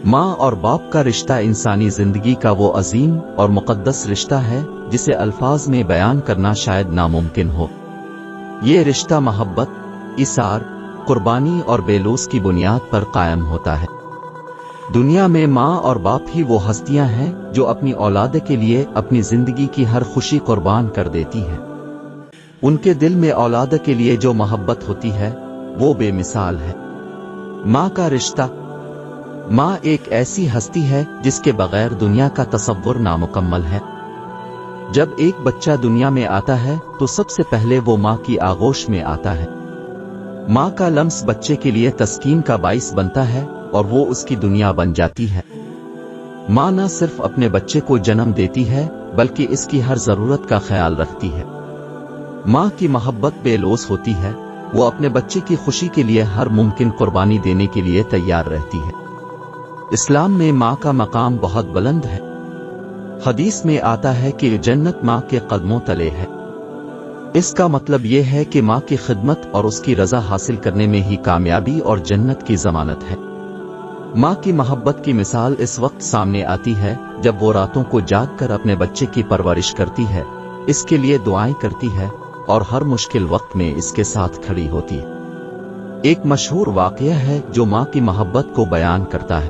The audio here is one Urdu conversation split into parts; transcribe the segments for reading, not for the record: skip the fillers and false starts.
ماں اور باپ کا رشتہ انسانی زندگی کا وہ عظیم اور مقدس رشتہ ہے جسے الفاظ میں بیان کرنا شاید ناممکن ہو۔ یہ رشتہ محبت، ایثار، قربانی اور بے لوث کی بنیاد پر قائم ہوتا ہے۔ دنیا میں ماں اور باپ ہی وہ ہستیاں ہیں جو اپنی اولاد کے لیے اپنی زندگی کی ہر خوشی قربان کر دیتی ہیں۔ ان کے دل میں اولاد کے لیے جو محبت ہوتی ہے وہ بے مثال ہے۔ ماں کا رشتہ۔ ماں ایک ایسی ہستی ہے جس کے بغیر دنیا کا تصور نامکمل ہے۔ جب ایک بچہ دنیا میں آتا ہے تو سب سے پہلے وہ ماں کی آغوش میں آتا ہے۔ ماں کا لمس بچے کے لیے تسکین کا باعث بنتا ہے اور وہ اس کی دنیا بن جاتی ہے۔ ماں نہ صرف اپنے بچے کو جنم دیتی ہے بلکہ اس کی ہر ضرورت کا خیال رکھتی ہے۔ ماں کی محبت بے لوث ہوتی ہے، وہ اپنے بچے کی خوشی کے لیے ہر ممکن قربانی دینے کے لیے تیار رہتی ہے۔ اسلام میں ماں کا مقام بہت بلند ہے۔ حدیث میں آتا ہے کہ جنت ماں کے قدموں تلے ہے۔ اس کا مطلب یہ ہے کہ ماں کی خدمت اور اس کی رضا حاصل کرنے میں ہی کامیابی اور جنت کی ضمانت ہے۔ ماں کی محبت کی مثال اس وقت سامنے آتی ہے جب وہ راتوں کو جاگ کر اپنے بچے کی پرورش کرتی ہے، اس کے لیے دعائیں کرتی ہے اور ہر مشکل وقت میں اس کے ساتھ کھڑی ہوتی ہے۔ ایک مشہور واقعہ ہے جو ماں کی محبت کو بیان کرتا ہے۔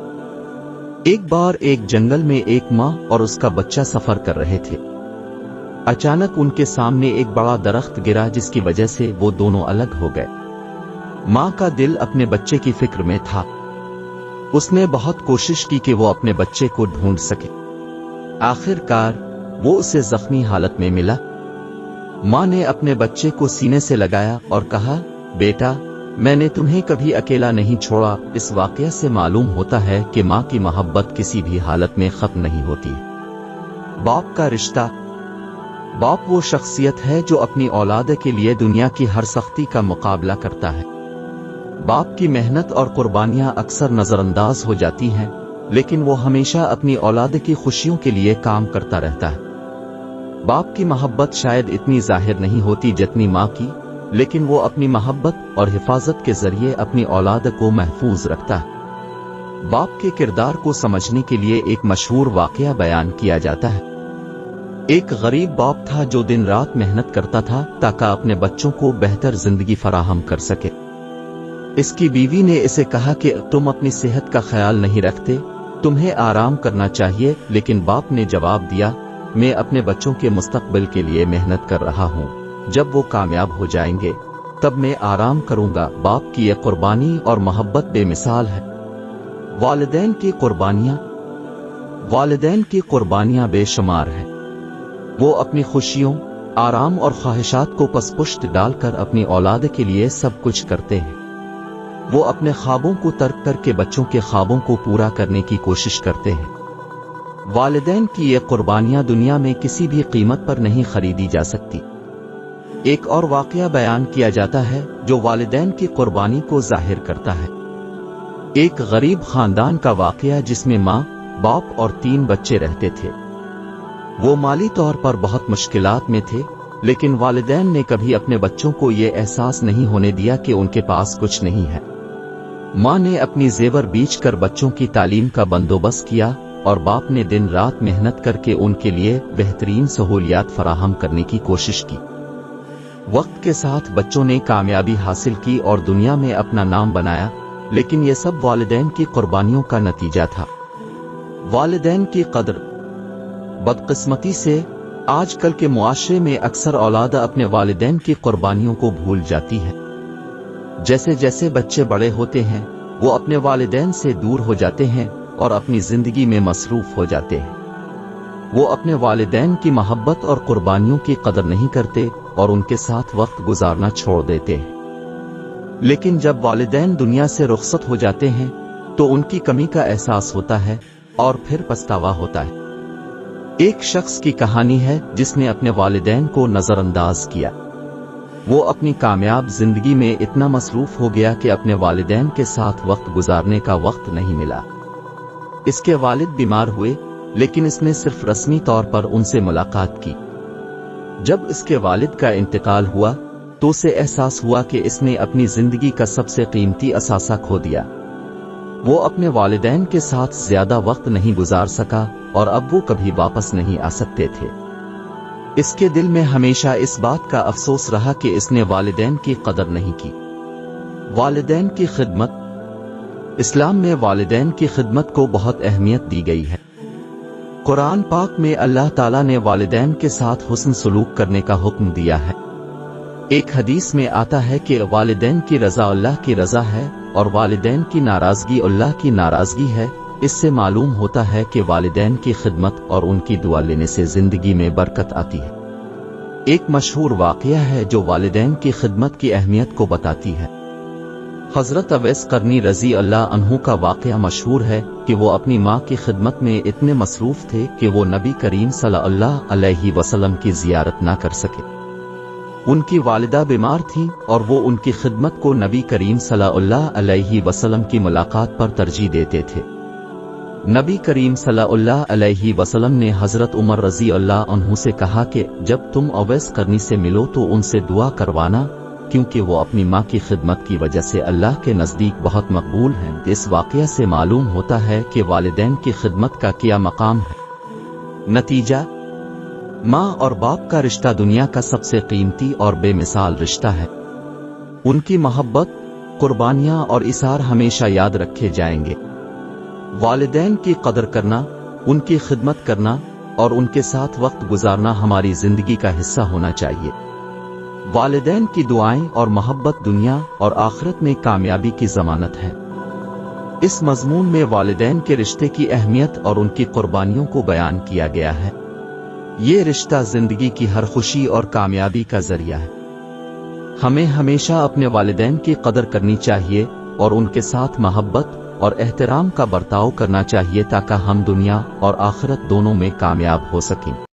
ایک بار ایک جنگل میں ایک ماں اور اس کا بچہ سفر کر رہے تھے۔ اچانک ان کے سامنے ایک بڑا درخت گرا جس کی وجہ سے وہ دونوں الگ ہو گئے۔ ماں کا دل اپنے بچے کی فکر میں تھا۔ اس نے بہت کوشش کی کہ وہ اپنے بچے کو ڈھونڈ سکے۔ آخر کار وہ اسے زخمی حالت میں ملا۔ ماں نے اپنے بچے کو سینے سے لگایا اور کہا، بیٹا، میں نے تمہیں کبھی اکیلا نہیں چھوڑا۔ اس واقعہ سے معلوم ہوتا ہے کہ ماں کی محبت کسی بھی حالت میں ختم نہیں ہوتی۔ باپ کا رشتہ۔ باپ وہ شخصیت ہے جو اپنی اولاد کے لیے دنیا کی ہر سختی کا مقابلہ کرتا ہے۔ باپ کی محنت اور قربانیاں اکثر نظر انداز ہو جاتی ہیں، لیکن وہ ہمیشہ اپنی اولاد کی خوشیوں کے لیے کام کرتا رہتا ہے۔ باپ کی محبت شاید اتنی ظاہر نہیں ہوتی جتنی ماں کی، لیکن وہ اپنی محبت اور حفاظت کے ذریعے اپنی اولاد کو محفوظ رکھتا ہے۔ باپ کے کردار کو سمجھنے کے لیے ایک مشہور واقعہ بیان کیا جاتا ہے۔ ایک غریب باپ تھا جو دن رات محنت کرتا تھا تاکہ اپنے بچوں کو بہتر زندگی فراہم کر سکے۔ اس کی بیوی نے اسے کہا کہ تم اپنی صحت کا خیال نہیں رکھتے، تمہیں آرام کرنا چاہیے، لیکن باپ نے جواب دیا، میں اپنے بچوں کے مستقبل کے لیے محنت کر رہا ہوں، جب وہ کامیاب ہو جائیں گے تب میں آرام کروں گا۔ باپ کی یہ قربانی اور محبت بے مثال ہے۔ والدین کی قربانیاں۔ والدین کی قربانیاں بے شمار ہیں۔ وہ اپنی خوشیوں، آرام اور خواہشات کو پس پشت ڈال کر اپنی اولاد کے لیے سب کچھ کرتے ہیں۔ وہ اپنے خوابوں کو ترک کر کے بچوں کے خوابوں کو پورا کرنے کی کوشش کرتے ہیں۔ والدین کی یہ قربانیاں دنیا میں کسی بھی قیمت پر نہیں خریدی جا سکتی۔ ایک اور واقعہ بیان کیا جاتا ہے جو والدین کی قربانی کو ظاہر کرتا ہے۔ ایک غریب خاندان کا واقعہ جس میں ماں، باپ اور 3 بچے رہتے تھے۔ وہ مالی طور پر بہت مشکلات میں تھے، لیکن والدین نے کبھی اپنے بچوں کو یہ احساس نہیں ہونے دیا کہ ان کے پاس کچھ نہیں ہے۔ ماں نے اپنی زیور بیچ کر بچوں کی تعلیم کا بندوبست کیا اور باپ نے دن رات محنت کر کے ان کے لیے بہترین سہولیات فراہم کرنے کی کوشش کی۔ وقت کے ساتھ بچوں نے کامیابی حاصل کی اور دنیا میں اپنا نام بنایا، لیکن یہ سب والدین کی قربانیوں کا نتیجہ تھا۔ والدین کی قدر۔ بدقسمتی سے آج کل کے معاشرے میں اکثر اولاد اپنے والدین کی قربانیوں کو بھول جاتی ہے۔ جیسے جیسے بچے بڑے ہوتے ہیں وہ اپنے والدین سے دور ہو جاتے ہیں اور اپنی زندگی میں مصروف ہو جاتے ہیں۔ وہ اپنے والدین کی محبت اور قربانیوں کی قدر نہیں کرتے اور ان کے ساتھ وقت گزارنا چھوڑ دیتے ہیں۔ لیکن جب والدین دنیا سے رخصت ہو جاتے ہیں تو ان کی کمی کا احساس ہوتا ہے اور پھر پچھتاوا ہوتا ہے۔ ایک شخص کی کہانی ہے جس نے اپنے والدین کو نظر انداز کیا۔ وہ اپنی کامیاب زندگی میں اتنا مصروف ہو گیا کہ اپنے والدین کے ساتھ وقت گزارنے کا وقت نہیں ملا۔ اس کے والد بیمار ہوئے، لیکن اس نے صرف رسمی طور پر ان سے ملاقات کی۔ جب اس کے والد کا انتقال ہوا تو اسے احساس ہوا کہ اس نے اپنی زندگی کا سب سے قیمتی اثاثہ کھو دیا۔ وہ اپنے والدین کے ساتھ زیادہ وقت نہیں گزار سکا اور اب وہ کبھی واپس نہیں آ سکتے تھے۔ اس کے دل میں ہمیشہ اس بات کا افسوس رہا کہ اس نے والدین کی قدر نہیں کی۔ والدین کی خدمت۔ اسلام میں والدین کی خدمت کو بہت اہمیت دی گئی ہے۔ قرآن پاک میں اللہ تعالیٰ نے والدین کے ساتھ حسن سلوک کرنے کا حکم دیا ہے۔ ایک حدیث میں آتا ہے کہ والدین کی رضا اللہ کی رضا ہے اور والدین کی ناراضگی اللہ کی ناراضگی ہے۔ اس سے معلوم ہوتا ہے کہ والدین کی خدمت اور ان کی دعا لینے سے زندگی میں برکت آتی ہے۔ ایک مشہور واقعہ ہے جو والدین کی خدمت کی اہمیت کو بتاتی ہے۔ حضرت اویس قرنی رضی اللہ عنہ کا واقعہ مشہور ہے کہ وہ اپنی ماں کی خدمت میں اتنے مصروف تھے کہ وہ نبی کریم صلی اللہ علیہ وسلم کی زیارت نہ کر سکے۔ ان کی والدہ بیمار تھیں اور وہ ان کی خدمت کو نبی کریم صلی اللہ علیہ وسلم کی ملاقات پر ترجیح دیتے تھے۔ نبی کریم صلی اللہ علیہ وسلم نے حضرت عمر رضی اللہ عنہ سے کہا کہ جب تم اویس قرنی سے ملو تو ان سے دعا کروانا، کیونکہ وہ اپنی ماں کی خدمت کی وجہ سے اللہ کے نزدیک بہت مقبول ہیں۔ اس واقعہ سے معلوم ہوتا ہے کہ والدین کی خدمت کا کیا مقام ہے۔ نتیجہ، ماں اور باپ کا رشتہ دنیا کا سب سے قیمتی اور بے مثال رشتہ ہے۔ ان کی محبت، قربانیاں اور ایثار ہمیشہ یاد رکھے جائیں گے۔ والدین کی قدر کرنا، ان کی خدمت کرنا اور ان کے ساتھ وقت گزارنا ہماری زندگی کا حصہ ہونا چاہیے۔ والدین کی دعائیں اور محبت دنیا اور آخرت میں کامیابی کی ضمانت ہے۔ اس مضمون میں والدین کے رشتے کی اہمیت اور ان کی قربانیوں کو بیان کیا گیا ہے۔ یہ رشتہ زندگی کی ہر خوشی اور کامیابی کا ذریعہ ہے۔ ہمیں ہمیشہ اپنے والدین کی قدر کرنی چاہیے اور ان کے ساتھ محبت اور احترام کا برتاؤ کرنا چاہیے تاکہ ہم دنیا اور آخرت دونوں میں کامیاب ہو سکیں۔